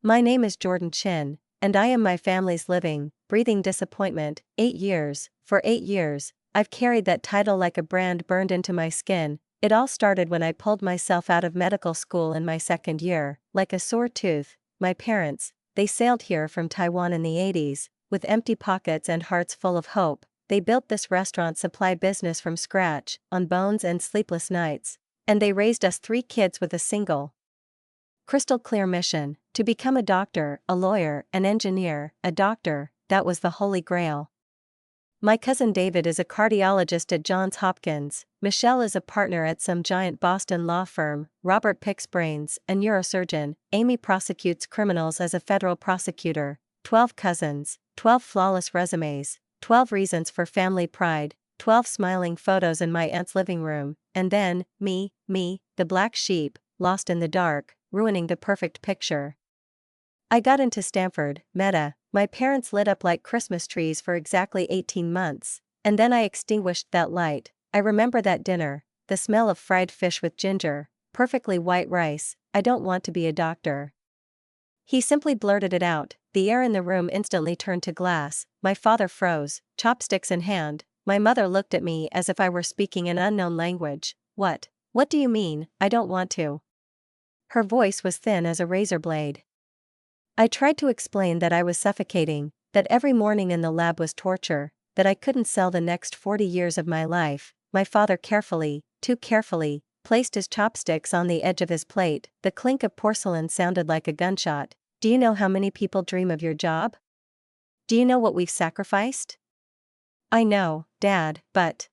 My name is Jordan Chin, and I am my family's living, breathing disappointment. 8 years, for 8 years, I've carried that title like a brand burned into my skin. It all started when I pulled myself out of medical school in my second year, like a sore tooth. My parents, they sailed here from Taiwan in the 80s, with empty pockets and hearts full of hope. They built this restaurant supply business from scratch, on bones and sleepless nights. And they raised us 3 kids with a single, crystal clear mission: to become a doctor, a lawyer, an engineer, a doctor. That was the holy grail. My cousin David is a cardiologist at Johns Hopkins, Michelle is a partner at some giant Boston law firm, Robert picks brains, a neurosurgeon, Amy prosecutes criminals as a federal prosecutor. 12 cousins, 12 flawless resumes, 12 reasons for family pride, 12 smiling photos in my aunt's living room, and then, me, the black sheep, lost in the dark, ruining the perfect picture. I got into Stanford, Meta. My parents lit up like Christmas trees for exactly 18 months, and then I extinguished that light. I remember that dinner, the smell of fried fish with ginger, perfectly white rice. I don't want to be a doctor. He simply blurted it out. The air in the room instantly turned to glass. My father froze, chopsticks in hand. My mother looked at me as if I were speaking an unknown language. What do you mean, I don't want to? Her voice was thin as a razor blade. I tried to explain that I was suffocating, that every morning in the lab was torture, that I couldn't sell the next 40 years of my life. My father carefully, too carefully, placed his chopsticks on the edge of his plate. The clink of porcelain sounded like a gunshot. Do you know how many people dream of your job? Do you know what we've sacrificed? I know, Dad, but...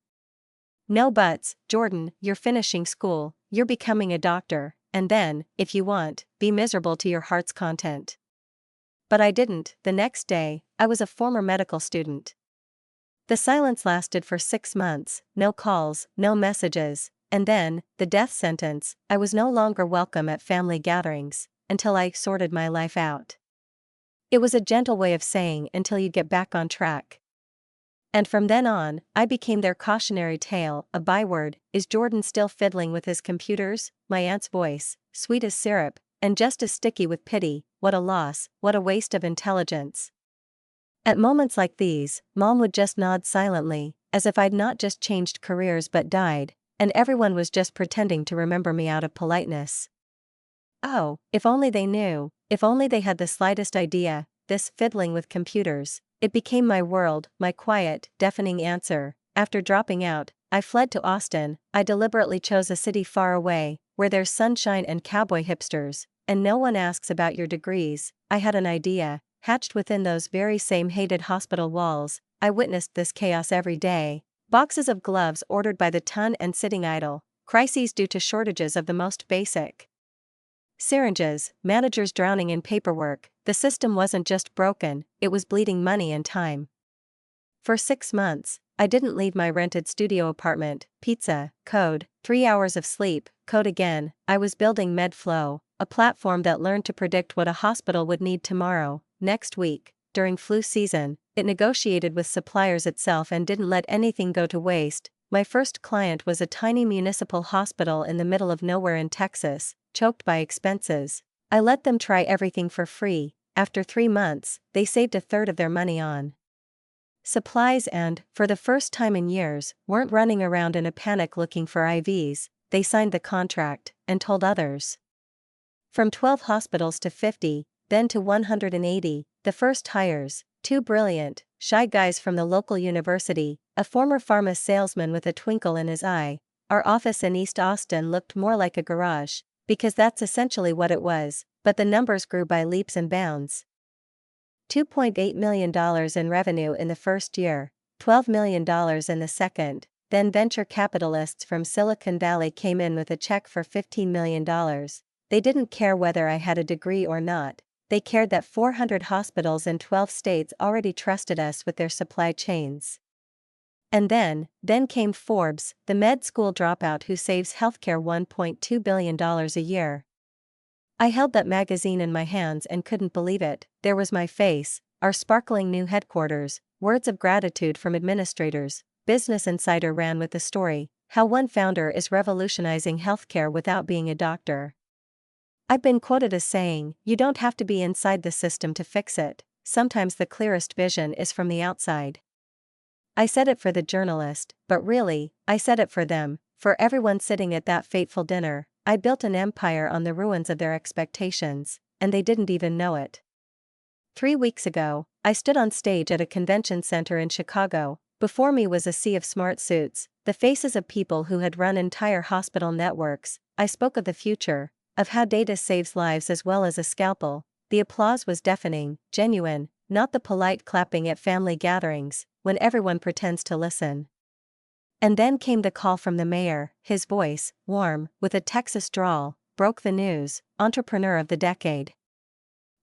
No buts, Jordan, you're finishing school, you're becoming a doctor, and then, if you want, be miserable to your heart's content. But I didn't. The next day, I was a former medical student. The silence lasted for 6 months, no calls, no messages, and then, the death sentence. I was no longer welcome at family gatherings, until I sorted my life out. It was a gentle way of saying until you get back on track. And from then on, I became their cautionary tale, a byword. Is Jordan still fiddling with his computers? My aunt's voice, sweet as syrup, and just as sticky with pity. What a loss, what a waste of intelligence. At moments like these, Mom would just nod silently, as if I'd not just changed careers but died, and everyone was just pretending to remember me out of politeness. Oh, if only they knew, if only they had the slightest idea. This fiddling with computers, it became my world, my quiet, deafening answer. After dropping out, I fled to Austin. I deliberately chose a city far away, where there's sunshine and cowboy hipsters, and no one asks about your degrees. I had an idea, hatched within those very same hated hospital walls. I witnessed this chaos every day. Boxes of gloves ordered by the ton and sitting idle, crises due to shortages of the most basic. Syringes, managers drowning in paperwork. The system wasn't just broken, it was bleeding money and time. For 6 months, I didn't leave my rented studio apartment. Pizza, code, 3 hours of sleep, code again. I was building MedFlow, a platform that learned to predict what a hospital would need tomorrow, next week. During flu season, it negotiated with suppliers itself and didn't let anything go to waste. My first client was a tiny municipal hospital in the middle of nowhere in Texas, choked by expenses. I let them try everything for free. After 3 months, they saved 1/3 of their money on supplies and, for the first time in years, weren't running around in a panic looking for IVs. They signed the contract, and told others. From 12 hospitals to 50, then to 180, the first hires, 2 brilliant, shy guys from the local university, a former pharma salesman with a twinkle in his eye. Our office in East Austin looked more like a garage, because that's essentially what it was, but the numbers grew by leaps and bounds. $2.8 million in revenue in the first year, $12 million in the second, then venture capitalists from Silicon Valley came in with a check for $15 million. They didn't care whether I had a degree or not, they cared that 400 hospitals in 12 states already trusted us with their supply chains. And then came Forbes, the med school dropout who saves healthcare $1.2 billion a year. I held that magazine in my hands and couldn't believe it. There was my face, our sparkling new headquarters, words of gratitude from administrators. Business Insider ran with the story, how one founder is revolutionizing healthcare without being a doctor. I've been quoted as saying, "You don't have to be inside the system to fix it, sometimes the clearest vision is from the outside." I said it for the journalist, but really, I said it for them, for everyone sitting at that fateful dinner. I built an empire on the ruins of their expectations, and they didn't even know it. 3 weeks ago, I stood on stage at a convention center in Chicago. Before me was a sea of smart suits, the faces of people who had run entire hospital networks. I spoke of the future, of how data saves lives as well as a scalpel. The applause was deafening, genuine, not the polite clapping at family gatherings, when everyone pretends to listen. And then came the call from the mayor. His voice, warm, with a Texas drawl, broke the news: entrepreneur of the decade.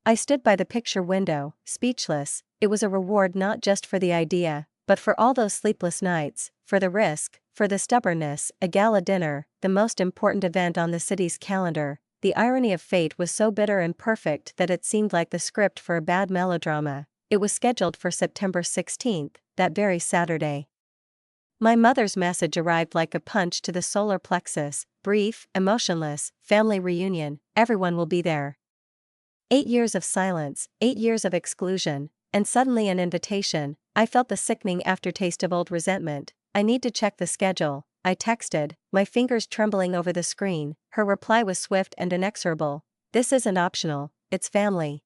I stood by the picture window, speechless. It was a reward not just for the idea, but for all those sleepless nights, for the risk, for the stubbornness. A gala dinner, the most important event on the city's calendar. The irony of fate was so bitter and perfect that it seemed like the script for a bad melodrama. It was scheduled for September 16th, that very Saturday. My mother's message arrived like a punch to the solar plexus: brief, emotionless, family reunion, everyone will be there. 8 years of silence, 8 years of exclusion, and suddenly an invitation. I felt the sickening aftertaste of old resentment. "I need to check the schedule," I texted, my fingers trembling over the screen. Her reply was swift and inexorable: "This isn't optional, it's family."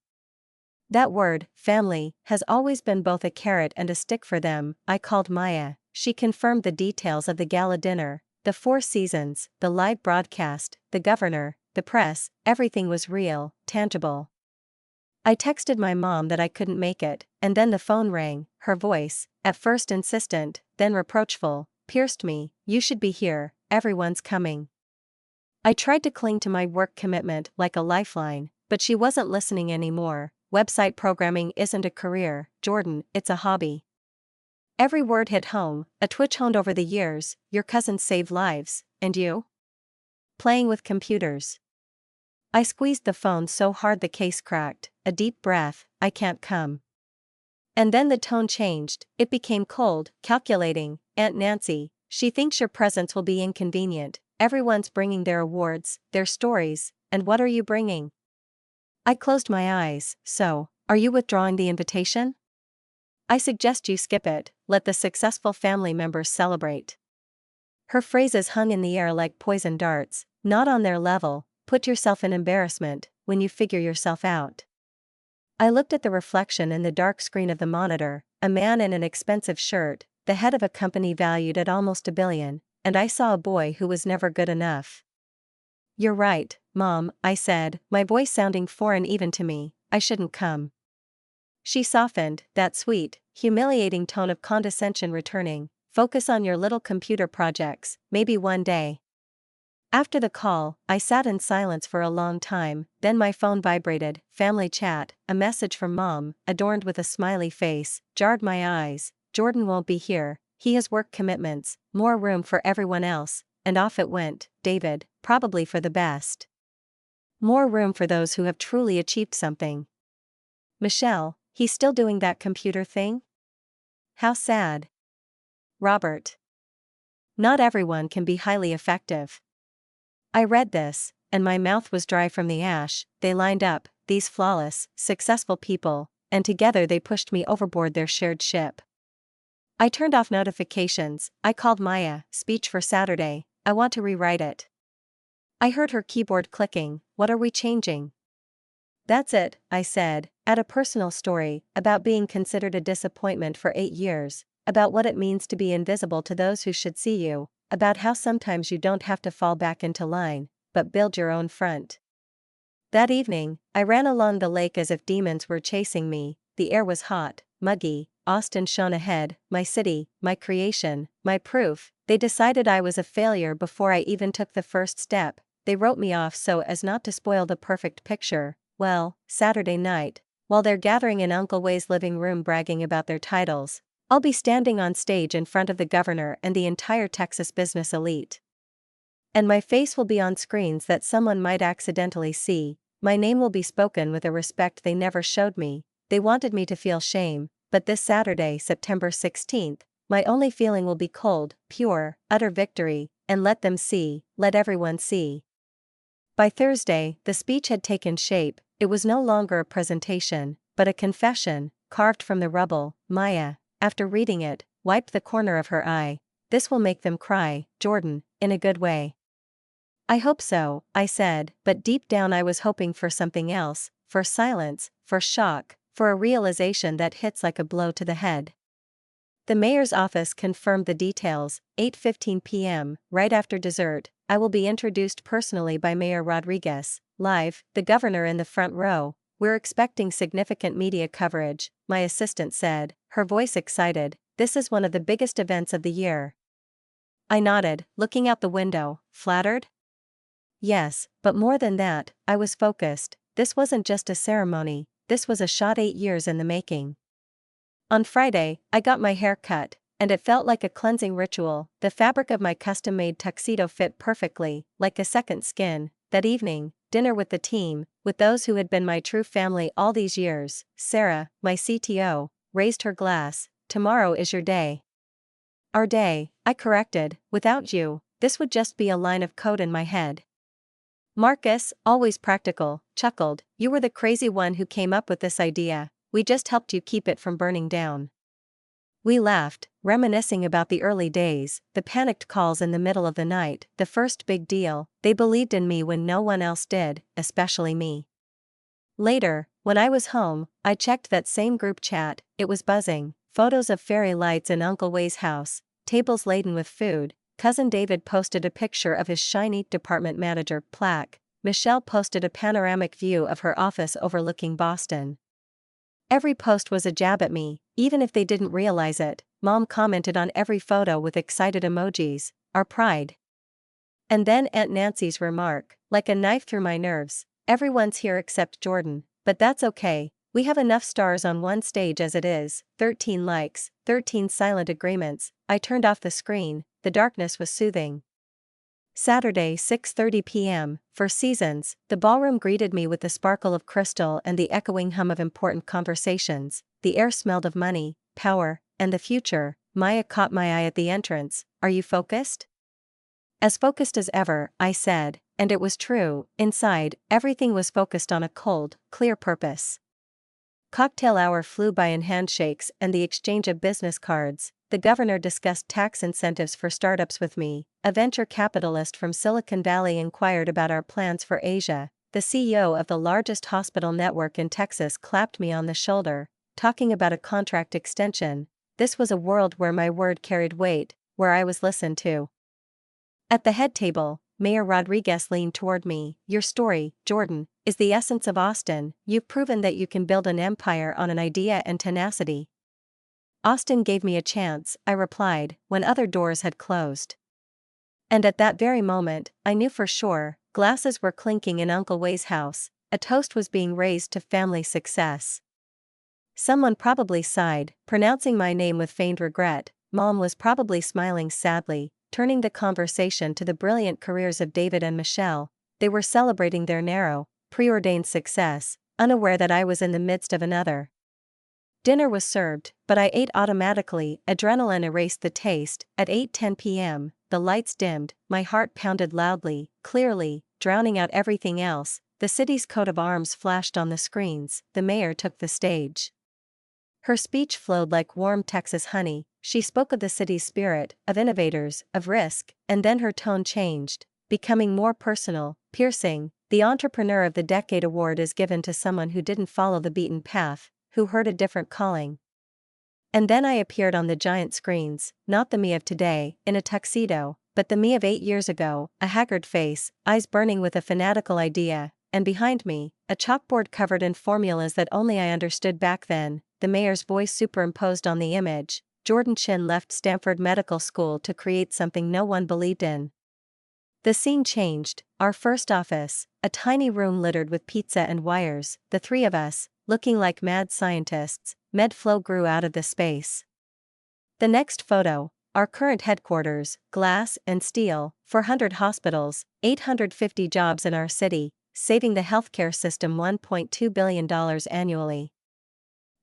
That word, family, has always been both a carrot and a stick for them. I called Maya. She confirmed the details of the gala dinner: the 4 seasons, the live broadcast, the governor, the press, everything was real, tangible. I texted my mom that I couldn't make it, and then the phone rang. Her voice, at first insistent, then reproachful, pierced me. "You should be here, everyone's coming." I tried to cling to my work commitment like a lifeline, but she wasn't listening anymore. "Website programming isn't a career, Jordan, it's a hobby." Every word hit home, a twitch honed over the years. "Your cousins save lives, and you? Playing with computers." I squeezed the phone so hard the case cracked. A deep breath: "I can't come." And then the tone changed, it became cold, calculating. "Aunt Nancy, she thinks your presence will be inconvenient. Everyone's bringing their awards, their stories, and what are you bringing?" I closed my eyes. "So, are you withdrawing the invitation?" "I suggest you skip it, let the successful family members celebrate." Her phrases hung in the air like poison darts. "Not on their level, put yourself in embarrassment, when you figure yourself out." I looked at the reflection in the dark screen of the monitor, a man in an expensive shirt, the head of a company valued at almost $1 billion, and I saw a boy who was never good enough. "You're right, Mom," I said, my voice sounding foreign even to me. "I shouldn't come." She softened, that sweet, humiliating tone of condescension returning. "Focus on your little computer projects, maybe one day." After the call, I sat in silence for a long time, then my phone vibrated. Family chat, a message from Mom, adorned with a smiley face, jarred my eyes. "Jordan won't be here, he has work commitments, more room for everyone else," and off it went. "David, probably for the best. More room for those who have truly achieved something. Michelle, he's still doing that computer thing? How sad. Robert. Not everyone can be highly effective." I read this, and my mouth was dry from the ash. They lined up, these flawless, successful people, and together they pushed me overboard their shared ship. I turned off notifications. I called Maya. "Speech for Saturday, I want to rewrite it." I heard her keyboard clicking. "What are we changing?" "That's it," I said. "Add a personal story, about being considered a disappointment for 8 years, about what it means to be invisible to those who should see you, about how sometimes you don't have to fall back into line, but build your own front." That evening, I ran along the lake as if demons were chasing me. The air was hot, muggy. Austin shone ahead, my city, my creation, my proof. They decided I was a failure before I even took the first step. They wrote me off so as not to spoil the perfect picture. Well, Saturday night, while they're gathering in Uncle Way's living room bragging about their titles, I'll be standing on stage in front of the governor and the entire Texas business elite. And my face will be on screens that someone might accidentally see. My name will be spoken with a respect they never showed me. They wanted me to feel shame, but this Saturday, September 16th, my only feeling will be cold, pure, utter victory, and let them see, let everyone see. By Thursday, the speech had taken shape. It was no longer a presentation, but a confession, carved from the rubble. Maya, after reading it, wiped the corner of her eye. This will make them cry, Jordan, in a good way. I hope so, I said, but deep down I was hoping for something else, for silence, for shock, for a realization that hits like a blow to the head. The mayor's office confirmed the details. 8:15 p.m., right after dessert, I will be introduced personally by Mayor Rodriguez, live, the governor in the front row. We're expecting significant media coverage, my assistant said, her voice excited. This is one of the biggest events of the year. I nodded, looking out the window. Flattered? Yes, but more than that, I was focused. This wasn't just a ceremony, this was a shot 8 years in the making. On Friday, I got my hair cut, and it felt like a cleansing ritual. The fabric of my custom-made tuxedo fit perfectly, like a second skin. That evening, dinner with the team, with those who had been my true family all these years. Sarah, my CTO, raised her glass. Tomorrow is your day. Our day, I corrected. Without you, this would just be a line of code in my head. Marcus, always practical, chuckled. You were the crazy one who came up with this idea. We just helped you keep it from burning down. We laughed, reminiscing about the early days, the panicked calls in the middle of the night, the first big deal. They believed in me when no one else did, especially me. Later, when I was home, I checked that same group chat. It was buzzing. Photos of fairy lights in Uncle Way's house, tables laden with food. Cousin David posted a picture of his shiny department manager plaque. Michelle posted a panoramic view of her office overlooking Boston. Every post was a jab at me, even if they didn't realize it. Mom commented on every photo with excited emojis, our pride. And then Aunt Nancy's remark, like a knife through my nerves, everyone's here except Jordan, but that's okay, we have enough stars on one stage as it is. 13 likes, 13 silent agreements. I turned off the screen, the darkness was soothing. Saturday 6:30 p.m., for Seasons, the ballroom greeted me with the sparkle of crystal and the echoing hum of important conversations. The air smelled of money, power, and the future. Maya caught my eye at the entrance. Are you focused? As focused as ever, I said, and it was true. Inside, everything was focused on a cold, clear purpose. Cocktail hour flew by in handshakes and the exchange of business cards. The governor discussed tax incentives for startups with me. A venture capitalist from Silicon Valley inquired about our plans for Asia. The CEO of the largest hospital network in Texas clapped me on the shoulder, talking about a contract extension. This was a world where my word carried weight, where I was listened to. At the head table, Mayor Rodriguez leaned toward me. Your story, Jordan, is the essence of Austin. You've proven that you can build an empire on an idea and tenacity. Austin gave me a chance, I replied, when other doors had closed. And at that very moment, I knew for sure, glasses were clinking in Uncle Way's house, a toast was being raised to family success. Someone probably sighed, pronouncing my name with feigned regret. Mom was probably smiling sadly, turning the conversation to the brilliant careers of David and Michelle. They were celebrating their narrow, preordained success, unaware that I was in the midst of another. Dinner was served, but I ate automatically. Adrenaline erased the taste. At 8:10 p.m., the lights dimmed, my heart pounded loudly, clearly, drowning out everything else. The city's coat of arms flashed on the screens. The mayor took the stage. Her speech flowed like warm Texas honey. She spoke of the city's spirit, of innovators, of risk, and then her tone changed, becoming more personal, piercing. The Entrepreneur of the Decade award is given to someone who didn't follow the beaten path, who heard a different calling. And then I appeared on the giant screens, not the me of today, in a tuxedo, but the me of 8 years ago, a haggard face, eyes burning with a fanatical idea, and behind me, a chalkboard covered in formulas that only I understood back then. The mayor's voice superimposed on the image. Jordan Chin left Stanford Medical School to create something no one believed in. The scene changed. Our first office, a tiny room littered with pizza and wires, the three of us, looking like mad scientists. Medflow grew out of the space. The next photo, our current headquarters, glass and steel, 400 hospitals, 850 jobs in our city, saving the healthcare system $1.2 billion annually.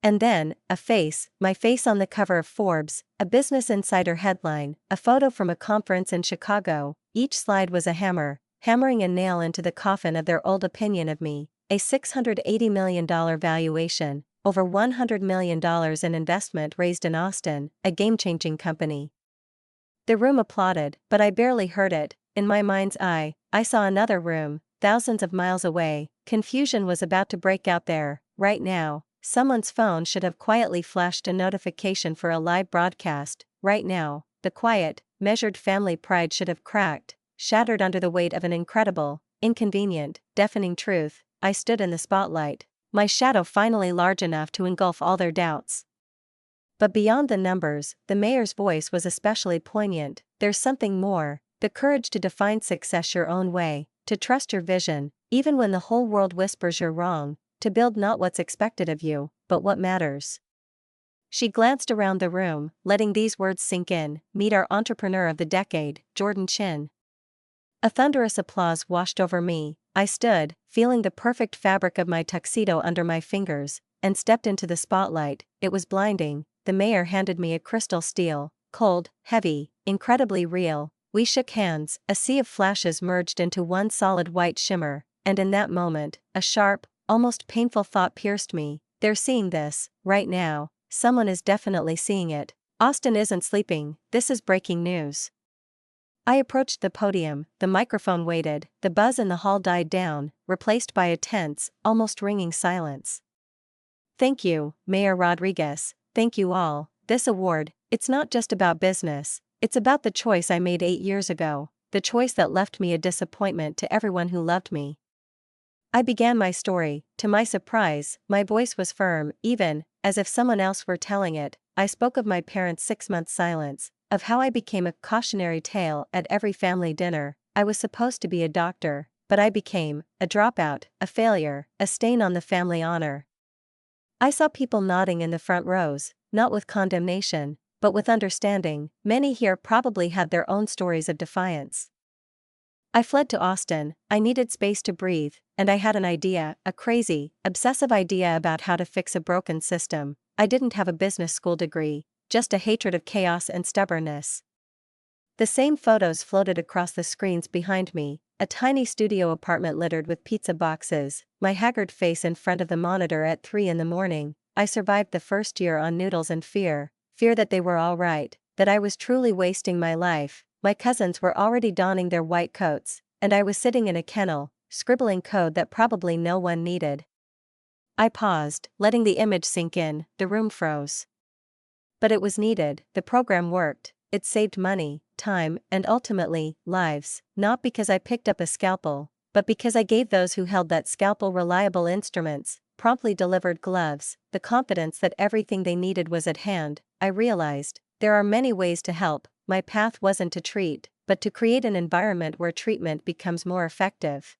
And then, a face, my face on the cover of Forbes, a Business Insider headline, a photo from a conference in Chicago. Each slide was a hammer, hammering a nail into the coffin of their old opinion of me. A $680 million valuation, over $100 million in investment raised in Austin, a game-changing company. The room applauded, but I barely heard it. In my mind's eye, I saw another room, thousands of miles away. Confusion was about to break out there. Right now, someone's phone should have quietly flashed a notification for a live broadcast. Right now, the quiet, measured family pride should have cracked, shattered under the weight of an incredible, inconvenient, deafening truth. I stood in the spotlight, my shadow finally large enough to engulf all their doubts. But beyond the numbers, the mayor's voice was especially poignant. There's something more, the courage to define success your own way, to trust your vision, even when the whole world whispers you're wrong, to build not what's expected of you, but what matters. She glanced around the room, letting these words sink in. Meet our entrepreneur of the decade, Jordan Chin. A thunderous applause washed over me. I stood, feeling the perfect fabric of my tuxedo under my fingers, and stepped into the spotlight. It was blinding. The mayor handed me a crystal steel, cold, heavy, incredibly real. We shook hands, a sea of flashes merged into one solid white shimmer, and in that moment, a sharp, almost painful thought pierced me. They're seeing this, right now. Someone is definitely seeing it. Austin isn't sleeping, this is breaking news. I approached the podium, the microphone waited, the buzz in the hall died down, replaced by a tense, almost ringing silence. Thank you, Mayor Rodriguez, thank you all. This award, it's not just about business, it's about the choice I made 8 years ago, the choice that left me a disappointment to everyone who loved me. I began my story. To my surprise, my voice was firm, even, as if someone else were telling it. I spoke of my parents' 6-month silence, of how I became a cautionary tale at every family dinner. I was supposed to be a doctor, but I became a dropout, a failure, a stain on the family honor. I saw people nodding in the front rows, not with condemnation, but with understanding. Many here probably had their own stories of defiance. I fled to Austin. I needed space to breathe, and I had an idea, a crazy, obsessive idea about how to fix a broken system. I didn't have a business school degree, just a hatred of chaos and stubbornness. The same photos floated across the screens behind me, a tiny studio apartment littered with pizza boxes, my haggard face in front of the monitor at 3 in the morning. I survived the first year on noodles and fear that they were all right, that I was truly wasting my life. My cousins were already donning their white coats, and I was sitting in a kennel, scribbling code that probably no one needed. I paused, letting the image sink in. The room froze. But it was needed. The program worked. It saved money, time, and ultimately, lives, not because I picked up a scalpel, but because I gave those who held that scalpel reliable instruments, promptly delivered gloves, the confidence that everything they needed was at hand. I realized, there are many ways to help. My path wasn't to treat, but to create an environment where treatment becomes more effective.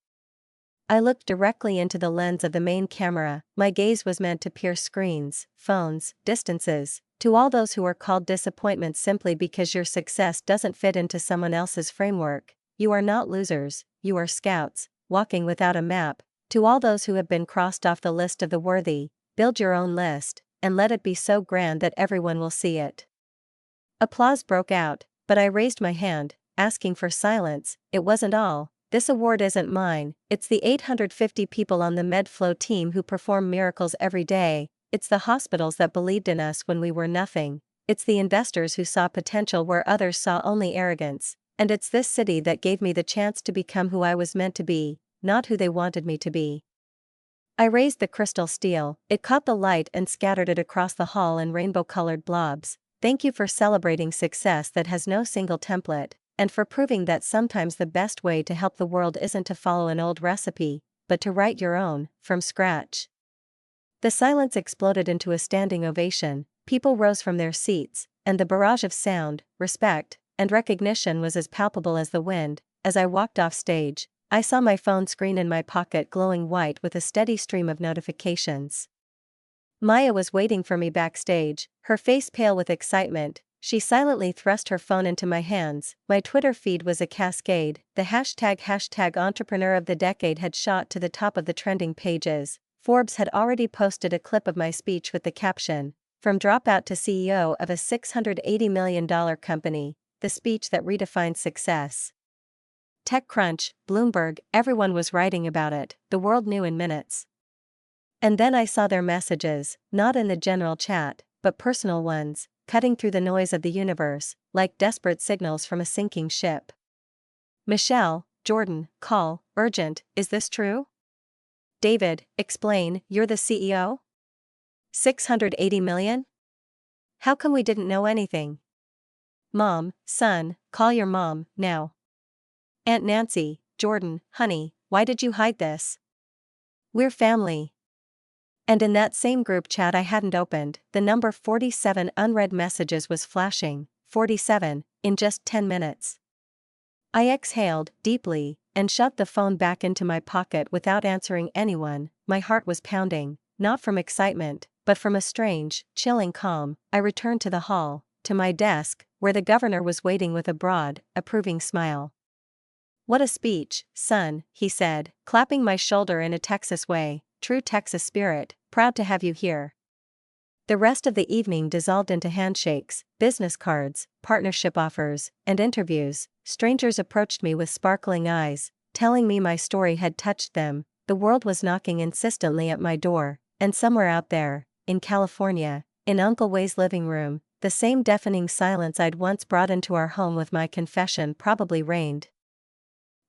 I looked directly into the lens of the main camera. My gaze was meant to pierce screens, phones, distances. To all those who are called disappointments simply because your success doesn't fit into someone else's framework, you are not losers, you are scouts, walking without a map. To all those who have been crossed off the list of the worthy, build your own list, and let it be so grand that everyone will see it. Applause broke out, but I raised my hand, asking for silence. It wasn't all. This award isn't mine, it's the 850 people on the MedFlow team who perform miracles every day. It's the hospitals that believed in us when we were nothing. It's the investors who saw potential where others saw only arrogance. And it's this city that gave me the chance to become who I was meant to be, not who they wanted me to be. I raised the crystal steel. It caught the light and scattered it across the hall in rainbow-colored blobs. Thank you for celebrating success that has no single template, and for proving that sometimes the best way to help the world isn't to follow an old recipe, but to write your own, from scratch. The silence exploded into a standing ovation. People rose from their seats, and the barrage of sound, respect, and recognition was as palpable as the wind. As I walked off stage, I saw my phone screen in my pocket glowing white with a steady stream of notifications. Maya was waiting for me backstage, her face pale with excitement. She silently thrust her phone into my hands. My Twitter feed was a cascade. The hashtag entrepreneur of the decade had shot to the top of the trending pages. Forbes had already posted a clip of my speech with the caption, "From dropout to CEO of a $680 million company, the speech that redefined success." TechCrunch, Bloomberg, everyone was writing about it, the world knew in minutes. And then I saw their messages, not in the general chat, but personal ones, cutting through the noise of the universe, like desperate signals from a sinking ship. Michelle, Jordan, call, urgent, is this true? David, explain, you're the CEO? 680 million? How come we didn't know anything? Mom, son, call your mom, now. Aunt Nancy, Jordan, honey, why did you hide this? We're family. And in that same group chat I hadn't opened, the number 47 unread messages was flashing, 47, in just 10 minutes. I exhaled deeply and shoved the phone back into my pocket without answering anyone. My heart was pounding, not from excitement, but from a strange, chilling calm. I returned to the hall, to my desk, where the governor was waiting with a broad, approving smile. What a speech, son, he said, clapping my shoulder in a Texas way, true Texas spirit, proud to have you here. The rest of the evening dissolved into handshakes, business cards, partnership offers, and interviews. Strangers approached me with sparkling eyes, telling me my story had touched them. The world was knocking insistently at my door, and somewhere out there, in California, in Uncle Way's living room, the same deafening silence I'd once brought into our home with my confession probably reigned.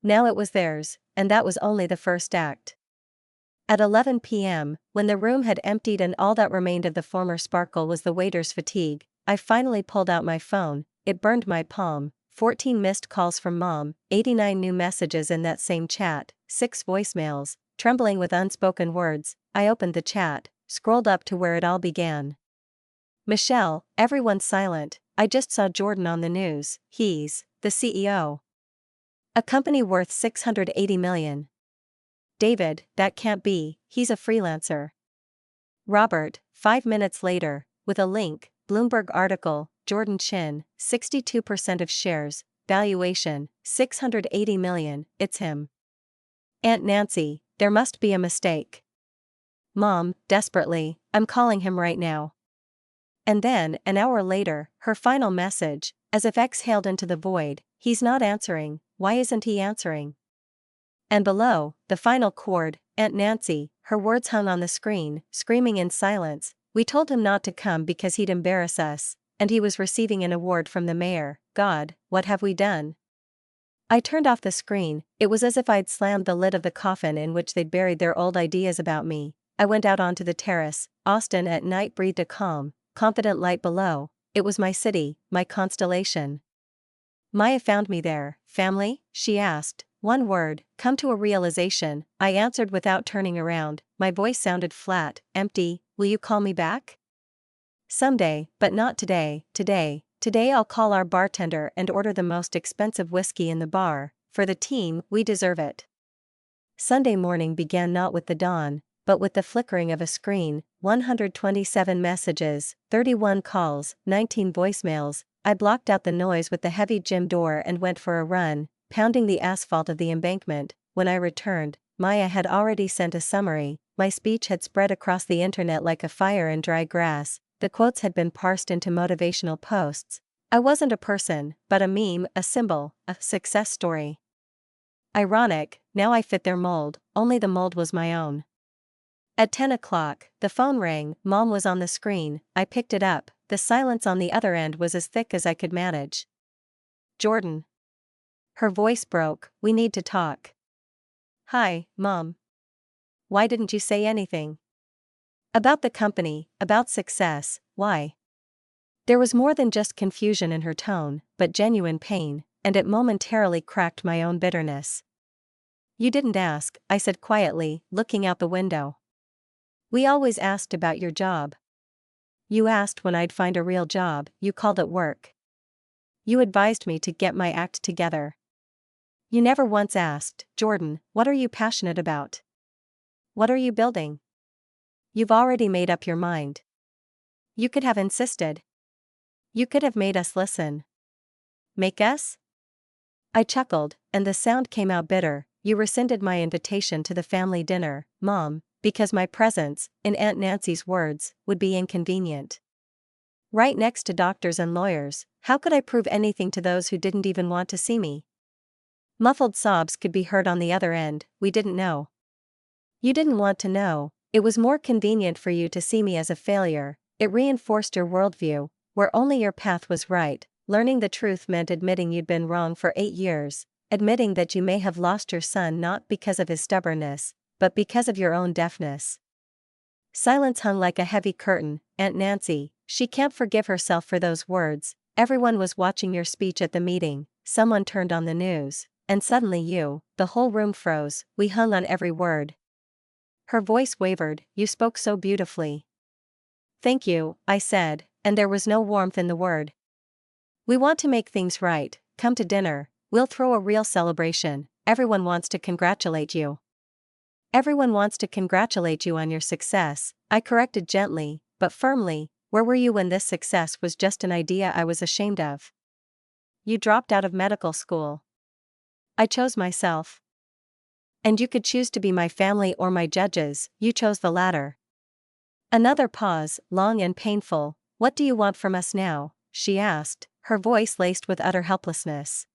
Now it was theirs, and that was only the first act. At 11 p.m., when the room had emptied and all that remained of the former sparkle was the waiter's fatigue, I finally pulled out my phone. It burned my palm. 14 missed calls from mom, 89 new messages in that same chat, 6 voicemails. Trembling with unspoken words, I opened the chat, scrolled up to where it all began. Michelle, everyone's silent. I just saw Jordan on the news. He's the CEO. A company worth 680 million. David, that can't be, he's a freelancer. Robert, 5 minutes later, with a link, Bloomberg article, Jordan Chin, 62% of shares, valuation, 680 million, it's him. Aunt Nancy, there must be a mistake. Mom, desperately, I'm calling him right now. And then, an hour later, her final message, as if exhaled into the void, he's not answering, why isn't he answering? And below, the final chord, Aunt Nancy, her words hung on the screen, screaming in silence, we told him not to come because he'd embarrass us, and he was receiving an award from the mayor. God, what have we done? I turned off the screen. It was as if I'd slammed the lid of the coffin in which they'd buried their old ideas about me. I went out onto the terrace. Austin at night breathed a calm, confident light below. It was my city, my constellation. Maya found me there. Family? She asked. One word, come to a realization. I answered without turning around. My voice sounded flat, empty. Will you call me back? Someday, but not today. Today I'll call our bartender and order the most expensive whiskey in the bar. For the team, we deserve it. Sunday morning began not with the dawn, but with the flickering of a screen. 127 messages, 31 calls, 19 voicemails. I blocked out the noise with the heavy gym door and went for a run, pounding the asphalt of the embankment. When I returned, Maya had already sent a summary. My speech had spread across the internet like a fire in dry grass. The quotes had been parsed into motivational posts. I wasn't a person, but a meme, a symbol, a success story. Ironic, now I fit their mold, only the mold was my own. At 10 o'clock, the phone rang. Mom was on the screen. I picked it up. The silence on the other end was as thick as I could manage. Jordan. Her voice broke. We need to talk. Hi, Mom. Why didn't you say anything? About the company, about success, why? There was more than just confusion in her tone, but genuine pain, and it momentarily cracked my own bitterness. You didn't ask, I said quietly, looking out the window. We always asked about your job. You asked when I'd find a real job. You called it work. You advised me to get my act together. You never once asked, Jordan, what are you passionate about? What are you building? You've already made up your mind. You could have insisted. You could have made us listen. Make us? I chuckled, and the sound came out bitter. You rescinded my invitation to the family dinner, Mom, because my presence, in Aunt Nancy's words, would be inconvenient. Right next to doctors and lawyers, how could I prove anything to those who didn't even want to see me? Muffled sobs could be heard on the other end. We didn't know. You didn't want to know. It was more convenient for you to see me as a failure. It reinforced your worldview, where only your path was right. Learning the truth meant admitting you'd been wrong for 8 years, admitting that you may have lost your son not because of his stubbornness, but because of your own deafness. Silence hung like a heavy curtain. Aunt Nancy, she can't forgive herself for those words. Everyone was watching your speech at the meeting, someone turned on the news, and suddenly the whole room froze. We hung on every word. Her voice wavered. You spoke so beautifully. Thank you, I said, and there was no warmth in the word. We want to make things right. Come to dinner. We'll throw a real celebration. Everyone wants to congratulate you. Everyone wants to congratulate you on your success, I corrected gently, but firmly. Where were you when this success was just an idea I was ashamed of? You dropped out of medical school. I chose myself. And you could choose to be my family or my judges. You chose the latter. Another pause, long and painful. What do you want from us now? She asked, her voice laced with utter helplessness.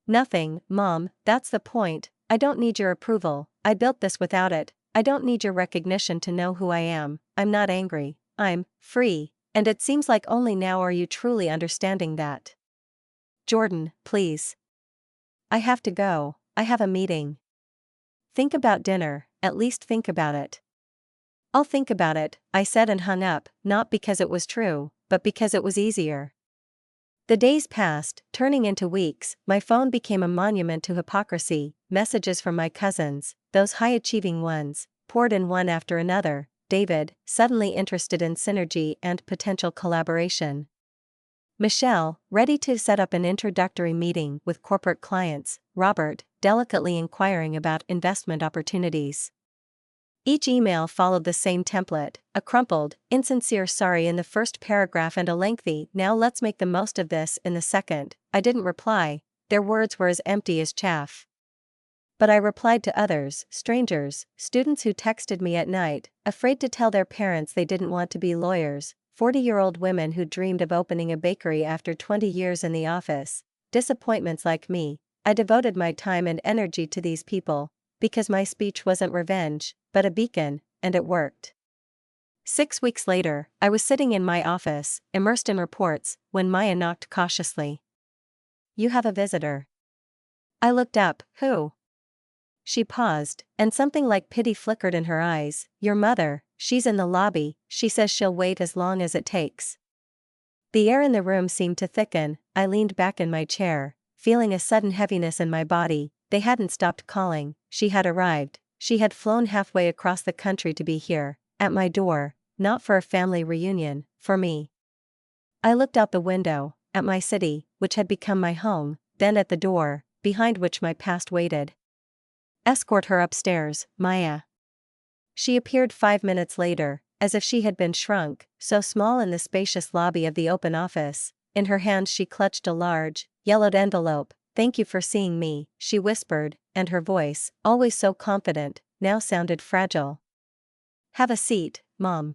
Nothing, Mom, that's the point. I don't need your approval. I built this without it. I don't need your recognition to know who I am. I'm not angry. I'm free, and it seems like only now are you truly understanding that. Jordan, please. I have to go. I have a meeting. Think about dinner, at least think about it. I'll think about it, I said and hung up, not because it was true, but because it was easier. The days passed, turning into weeks. My phone became a monument to hypocrisy. Messages from my cousins, those high-achieving ones, poured in one after another. David, suddenly interested in synergy and potential collaboration. Michelle, ready to set up an introductory meeting with corporate clients. Robert, delicately inquiring about investment opportunities. Each email followed the same template, a crumpled, insincere sorry in the first paragraph and a lengthy, now let's make the most of this in the second. I didn't reply, their words were as empty as chaff. But I replied to others, strangers, students who texted me at night, afraid to tell their parents they didn't want to be lawyers, 40-year-old women who dreamed of opening a bakery after 20 years in the office, disappointments like me. I devoted my time and energy to these people, because my speech wasn't revenge, but a beacon, and it worked. 6 weeks later, I was sitting in my office, immersed in reports, when Maya knocked cautiously. You have a visitor. I looked up. Who? She paused, and something like pity flickered in her eyes. Your mother, she's in the lobby, she says she'll wait as long as it takes. The air in the room seemed to thicken. I leaned back in my chair, feeling a sudden heaviness in my body. They hadn't stopped calling. She had arrived. She had flown halfway across the country to be here, at my door, not for a family reunion, for me. I looked out the window, at my city, which had become my home, then at the door, behind which my past waited. Escort her upstairs, Maya. She appeared 5 minutes later, as if she had been shrunk, so small in the spacious lobby of the open office. In her hand she clutched a large, yellowed envelope. Thank you for seeing me, she whispered, and her voice, always so confident, now sounded fragile. Have a seat, Mom.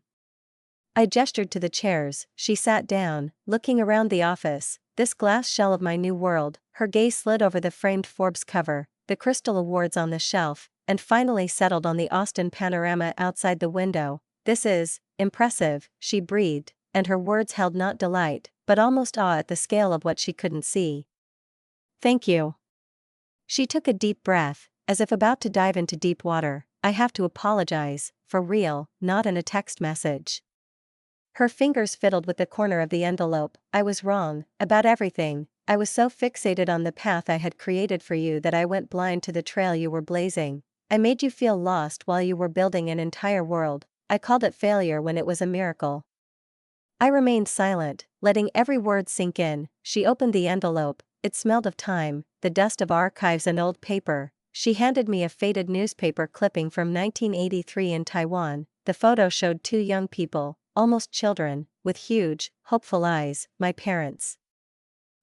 I gestured to the chairs. She sat down, looking around the office, this glass shell of my new world. Her gaze slid over the framed Forbes cover, the crystal awards on the shelf, and finally settled on the Austin panorama outside the window. This is impressive, she breathed, and her words held not delight, but almost awe at the scale of what she couldn't see. Thank you. She took a deep breath, as if about to dive into deep water. I have to apologize, for real, not in a text message. Her fingers fiddled with the corner of the envelope. I was wrong, about everything. I was so fixated on the path I had created for you that I went blind to the trail you were blazing. I made you feel lost while you were building an entire world. I called it failure when it was a miracle. I remained silent, letting every word sink in. She opened the envelope. It smelled of time, the dust of archives and old paper. She handed me a faded newspaper clipping from 1983 in Taiwan. The photo showed 2 young people, almost children, with huge, hopeful eyes, my parents.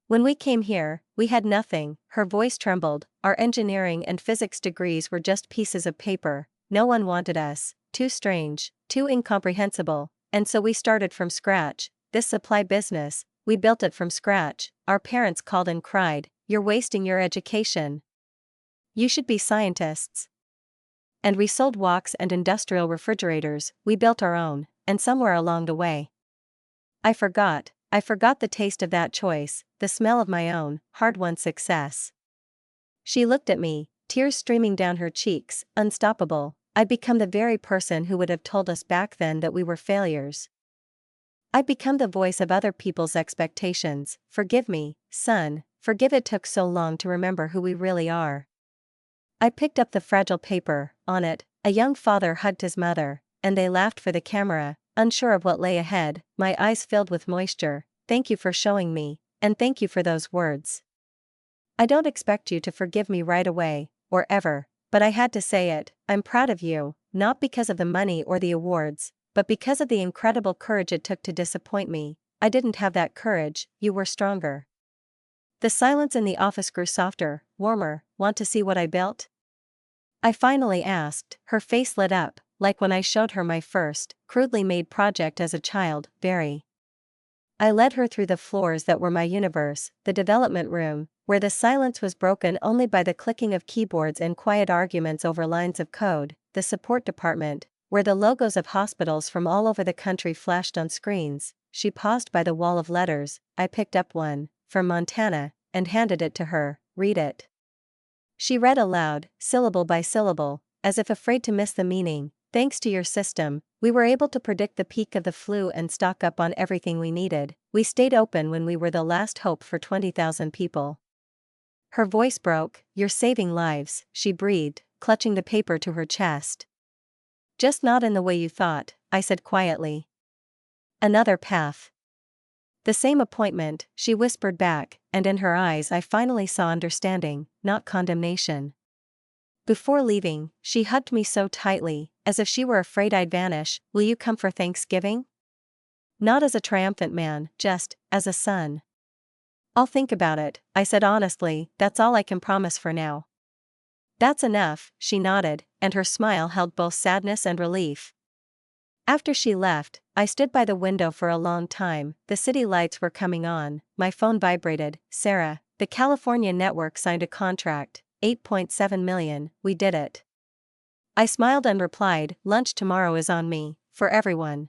When we came here, we had nothing. Her voice trembled. Our engineering and physics degrees were just pieces of paper. No one wanted us, too strange, too incomprehensible, and so we started from scratch. This supply business, we built it from scratch. Our parents called and cried, "You're wasting your education." You should be scientists. And we sold walks and industrial refrigerators, we built our own, and somewhere along the way. I forgot the taste of that choice, the smell of my own, hard-won success. She looked at me, tears streaming down her cheeks, unstoppable. I'd become the very person who would have told us back then that we were failures. I'd become the voice of other people's expectations. Forgive me, son, forgive it took so long to remember who we really are. I picked up the fragile paper. On it, a young father hugged his mother, and they laughed for the camera, unsure of what lay ahead. My eyes filled with moisture. Thank you for showing me, and thank you for those words. I don't expect you to forgive me right away, or ever, but I had to say it. I'm proud of you, not because of the money or the awards, but because of the incredible courage it took to disappoint me. I didn't have that courage, you were stronger. The silence in the office grew softer, warmer. Want to see what I built? I finally asked. Her face lit up, like when I showed her my first, crudely made project as a child. Very. I led her through the floors that were my universe, the development room, where the silence was broken only by the clicking of keyboards and quiet arguments over lines of code, the support department, where the logos of hospitals from all over the country flashed on screens. She paused by the wall of letters. I picked up one, from Montana, and handed it to her. Read it. She read aloud, syllable by syllable, as if afraid to miss the meaning. Thanks to your system, we were able to predict the peak of the flu and stock up on everything we needed. We stayed open when we were the last hope for 20,000 people. Her voice broke. You're saving lives, she breathed, clutching the paper to her chest. Just not in the way you thought, I said quietly. Another path. The same appointment, she whispered back, and in her eyes I finally saw understanding, not condemnation. Before leaving, she hugged me so tightly, as if she were afraid I'd vanish. Will you come for Thanksgiving? Not as a triumphant man, just as a son. I'll think about it, I said honestly. That's all I can promise for now. That's enough, she nodded, and her smile held both sadness and relief. After she left, I stood by the window for a long time. The city lights were coming on. My phone vibrated. Sarah, the California network signed a contract, $8.7 million, we did it. I smiled and replied, lunch tomorrow is on me, for everyone.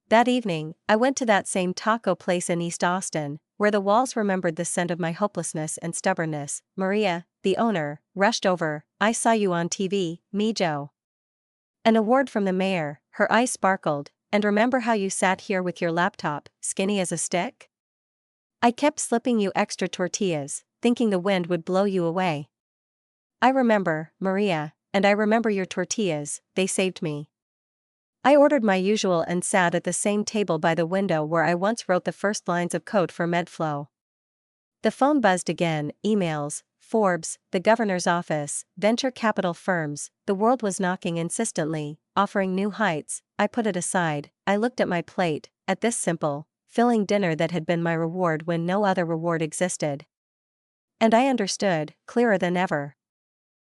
That evening, I went to that same taco place in East Austin, where the walls remembered the scent of my hopelessness and stubbornness. Maria, the owner, rushed over. I saw you on TV, me Joe. An award from the mayor, her eyes sparkled. And remember how you sat here with your laptop, skinny as a stick? I kept slipping you extra tortillas, thinking the wind would blow you away. I remember, Maria, and I remember your tortillas, they saved me. I ordered my usual and sat at the same table by the window where I once wrote the first lines of code for MedFlow. The phone buzzed again. Emails, Forbes, the governor's office, venture capital firms. The world was knocking insistently, offering new heights. I put it aside. I looked at my plate, at this simple, filling dinner that had been my reward when no other reward existed. And I understood, clearer than ever.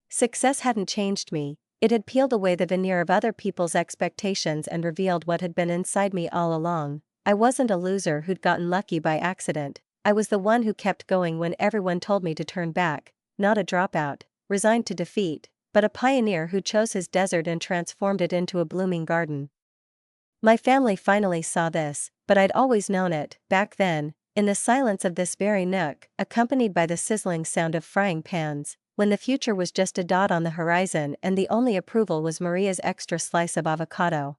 Success hadn't changed me. It had peeled away the veneer of other people's expectations and revealed what had been inside me all along. I wasn't a loser who'd gotten lucky by accident. I was the one who kept going when everyone told me to turn back, not a dropout, resigned to defeat, but a pioneer who chose his desert and transformed it into a blooming garden. My family finally saw this, but I'd always known it. Back then, in the silence of this very nook, accompanied by the sizzling sound of frying pans, when the future was just a dot on the horizon and the only approval was Maria's extra slice of avocado.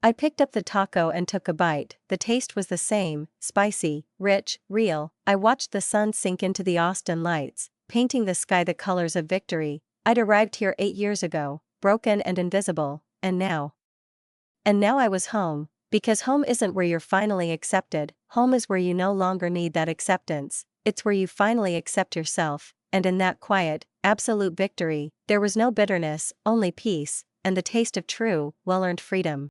I picked up the taco and took a bite. The taste was the same, spicy, rich, real. I watched the sun sink into the Austin lights, painting the sky the colors of victory. I'd arrived here 8 years ago, broken and invisible, and now I was home, because home isn't where you're finally accepted. Home is where you no longer need that acceptance. It's where you finally accept yourself. And in that quiet, absolute victory, there was no bitterness, only peace, and the taste of true, well-earned freedom.